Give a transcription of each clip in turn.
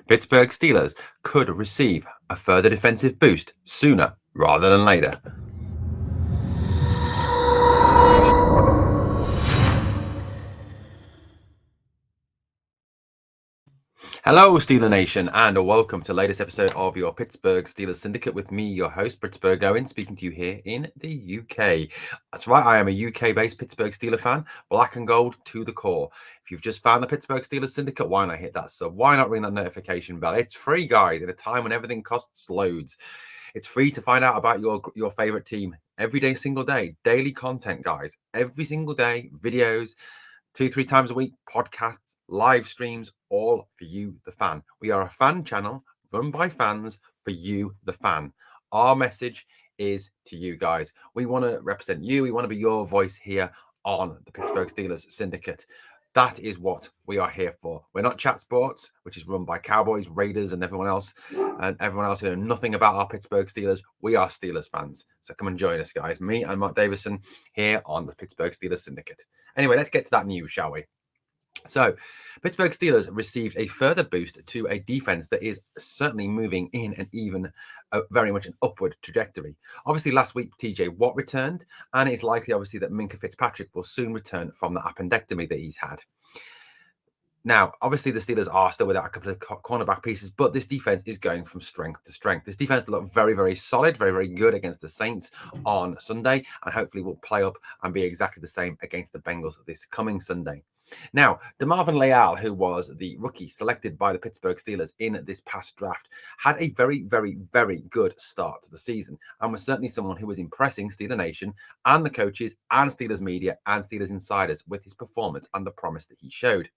Pittsburgh Steelers could receive a further defensive boost sooner rather than later. Hello, Steeler Nation, and welcome to the latest episode of your Pittsburgh Steelers Syndicate with me, your host, Britsburgh Owen, speaking to you here in the UK. That's right, I am a UK-based Pittsburgh Steelers fan, black and gold to the core. If you've just found the Pittsburgh Steelers Syndicate, why not hit that sub? Why not ring that notification bell? It's free, guys, in a time when everything costs loads. It's free to find out about your favorite team every day, single day. Daily content, guys. Every single day, videos, 2-3 times a week, podcasts, live streams, all for you, the fan. We are a fan channel run by fans for you, the fan. Our message is to you guys. We want to represent you. We want to be your voice here on the Pittsburgh Steelers Syndicate. That is what we are here for. We're not Chat Sports, which is run by Cowboys, Raiders, and everyone else who know nothing about our Pittsburgh Steelers. We are Steelers fans. So come and join us, guys. Me and Mark Davison here on the Pittsburgh Steelers Syndicate. Anyway, let's get to that news, shall we? So, Pittsburgh Steelers received a further boost to a defense that is certainly moving in an even very much an upward trajectory. Obviously, last week, TJ Watt returned, and it's likely, obviously, that Minkah Fitzpatrick will soon return from the appendectomy that he's had. Now, obviously, the Steelers are still without a couple of cornerback pieces, but this defense is going from strength to strength. This defense looked very, very solid, very, very good against the Saints on Sunday, and hopefully will play up and be exactly the same against the Bengals this coming Sunday. Now, DeMarvin Leal, who was the rookie selected by the Pittsburgh Steelers in this past draft, had a very, very, very good start to the season and was certainly someone who was impressing Steeler Nation and the coaches and Steelers media and Steelers insiders with his performance and the promise that he showed.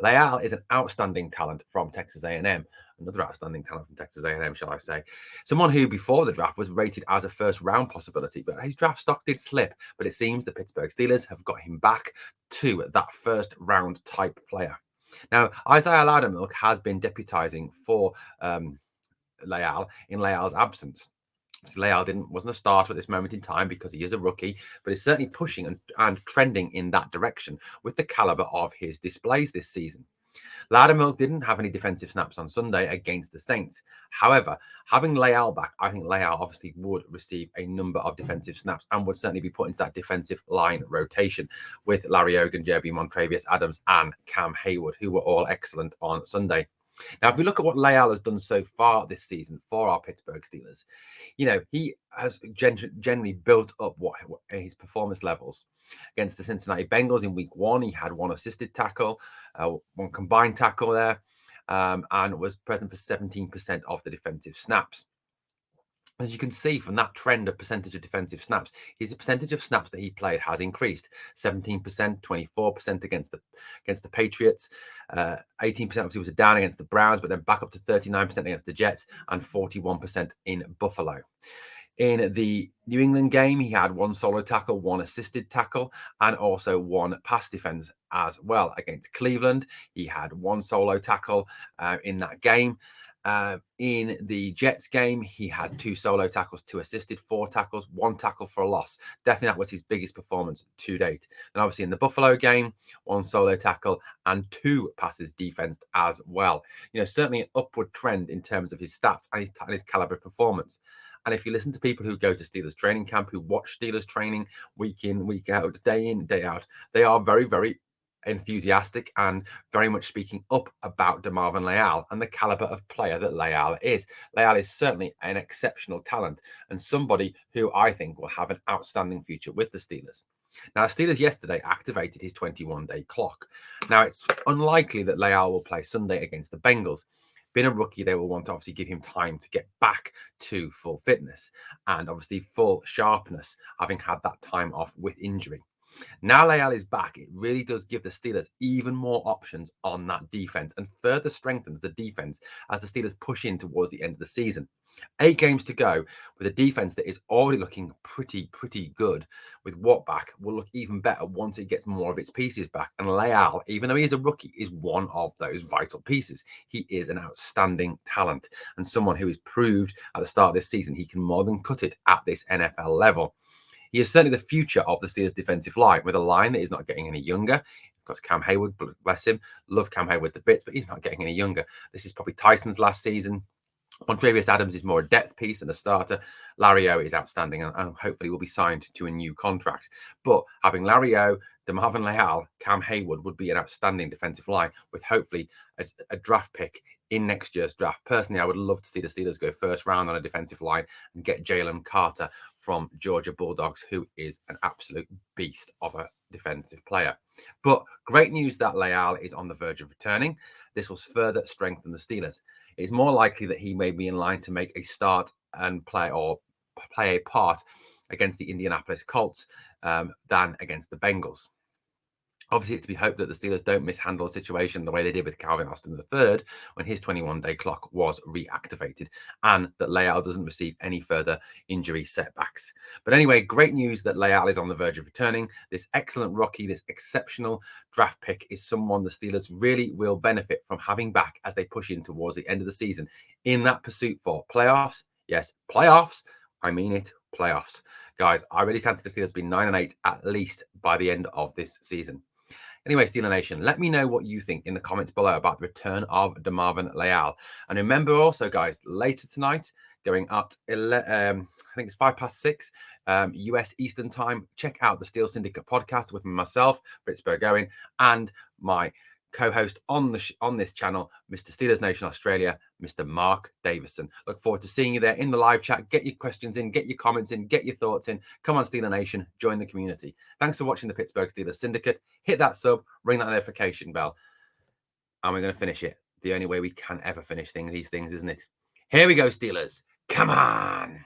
Leal is an outstanding talent from Texas A&M, another outstanding talent from Texas A&M, shall I say. Someone who, before the draft, was rated as a first-round possibility, but his draft stock did slip. But it seems the Pittsburgh Steelers have got him back to that first-round type player. Now, Isaiah Loudermilk has been deputizing for Leal in Leal's absence. Leal wasn't a starter at this moment in time because he is a rookie, but is certainly pushing and trending in that direction with the caliber of his displays this season. Loudermilk didn't have any defensive snaps on Sunday against the Saints. However, having Leal back, I think Leal obviously would receive a number of defensive snaps and would certainly be put into that defensive line rotation with Larry Ogan, Jeremy Montravius Adams, and Cam Hayward, who were all excellent on Sunday. Now, if we look at what Leal has done so far this season for our Pittsburgh Steelers, he has generally built up what his performance levels. Against the Cincinnati Bengals in week 1, he had one assisted tackle, one combined tackle there, and was present for 17% of the defensive snaps. As you can see from that trend of percentage of defensive snaps, his percentage of snaps that he played has increased 17%, 24% against the Patriots, 18% obviously was down against the Browns, but then back up to 39% against the Jets and 41% in Buffalo. In the New England game, he had one solo tackle, one assisted tackle, and also one pass defense as well. Against Cleveland, he had one solo tackle in that game. In the Jets game, he had 2 solo tackles, 2 assisted, 4 tackles, 1 tackle for a loss. Definitely that was his biggest performance to date. And obviously in the Buffalo game, 1 solo tackle and 2 passes defensed as well. Certainly an upward trend in terms of his stats and his caliber performance. And if you listen to people who go to Steelers training camp, who watch Steelers training week in, week out, day in, day out, they are very, very enthusiastic and very much speaking up about DeMarvin Leal and the caliber of player that Leal is. Leal is certainly an exceptional talent and somebody who I think will have an outstanding future with the Steelers. Now, Steelers yesterday activated his 21-day clock. Now, it's unlikely that Leal will play Sunday against the Bengals. Being a rookie, they will want to obviously give him time to get back to full fitness and obviously full sharpness, having had that time off with injury. Now Leal is back, it really does give the Steelers even more options on that defense and further strengthens the defense as the Steelers push in towards the end of the season. 8 games to go with a defense that is already looking pretty good. With Watt back, will look even better once it gets more of its pieces back. And Leal, even though he is a rookie, is one of those vital pieces. He is an outstanding talent and someone who has proved at the start of this season he can more than cut it at this NFL level. He is certainly the future of the Steelers' defensive line, with a line that is not getting any younger. Because Cam Hayward, bless him, love Cam Hayward to bits, but he's not getting any younger. This is probably Tyson's last season. Montravius Adams is more a depth piece than a starter. Larry O is outstanding and hopefully will be signed to a new contract. But having Larry O, DeMarvin Leal, Cam Hayward would be an outstanding defensive line with hopefully a draft pick in next year's draft. Personally, I would love to see the Steelers go first round on a defensive line and get Jalen Carter from Georgia Bulldogs, who is an absolute beast of a defensive player. But great news that Leal is on the verge of returning. This will further strengthen the Steelers. It's more likely that he may be in line to make a start and play a part against the Indianapolis Colts than against the Bengals. Obviously, it's to be hoped that the Steelers don't mishandle the situation the way they did with Calvin Austin III when his 21-day clock was reactivated, and that Leal doesn't receive any further injury setbacks. But anyway, great news that Leal is on the verge of returning. This excellent rookie, this exceptional draft pick is someone the Steelers really will benefit from having back as they push in towards the end of the season in that pursuit for playoffs. Yes, playoffs. I mean it, playoffs. Guys, I really can see the Steelers being 9-8 at least by the end of this season. Anyway, Steeler Nation, let me know what you think in the comments below about the return of DeMarvin Leal. And remember also, guys, later tonight, going at, I think it's 6:05, US Eastern Time, check out the Steel Syndicate podcast with myself, Britsburgh Owen, and my co-host on this channel, Mr. Steelers Nation Australia, Mr. Mark Davison. Look forward to seeing you there in the live chat. Get your questions in, get your comments in, get your thoughts in. Come on, Steeler Nation, join the community. Thanks for watching the Pittsburgh Steelers Syndicate. Hit that sub, ring that notification bell, and we're going to finish it the only way we can ever finish these things, isn't it? Here we go, Steelers. Come on.